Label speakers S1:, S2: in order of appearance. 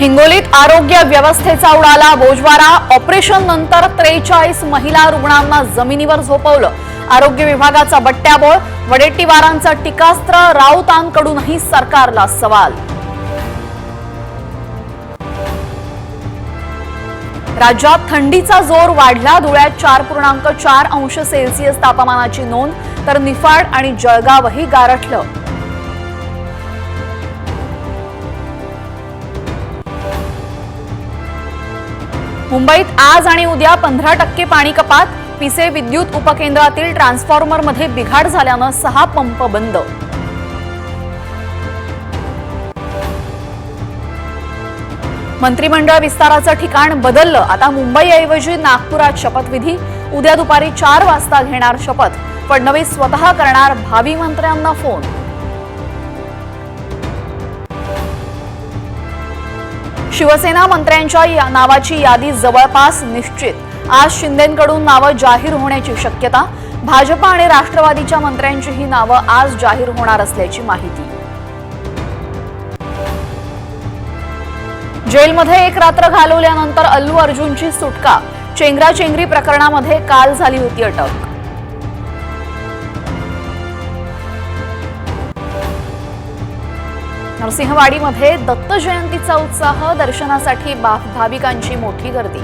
S1: हिंगोलीत आरोग्य व्यवस्थेचा उडाला बोजवारा। ऑपरेशन नंतर 43 महिला रुग्णांना जमिनीवर झोपवलं। आरोग्य विभागाचा बट्ट्याबोळ। वडेट्टीवारांचं टीकास्त्र। राऊतांकडूनही सरकारला सवाल। राज्यात थंडीचा जोर वाढला। धुळ्यात 4.4 अंश सेल्सिअस तापमानाची नोंद, तर निफाड आणि जळगावही गारठलं। मुंबईत आज आणि उद्या 15% पाणी कपात। पिसे विद्युत उपकेंद्रातील ट्रान्सफॉर्मरमध्ये बिघाड झाल्यानं 6 पंप बंद। मंत्रिमंडळ विस्ताराचं ठिकाण बदललं। आता मुंबईऐवजी नागपुरात शपथविधी। उद्या दुपारी 4 वाजता घेणार शपथ। फडणवीस स्वतः करणार भावी मंत्र्यांना फोन। शिवसेना मंत्र्यांच्या नावाची यादी जवळपास निश्चित। आज शिंदेंकडून नावं जाहीर होण्याची शक्यता। भाजप आणि राष्ट्रवादीच्या मंत्र्यांचीही नावं आज जाहीर होणार असल्याची माहिती। जेलमध्ये एक रात्र घालवल्यानंतर अल्लू अर्जुनची सुटका। चेंगराचेंगरी प्रकरणामध्ये काल झाली होती अटक। नरसिंहवाडीमध्ये दत्त जयंतीचा उत्साह। दर्शनासाठी भाविकांची मोठी गर्दी।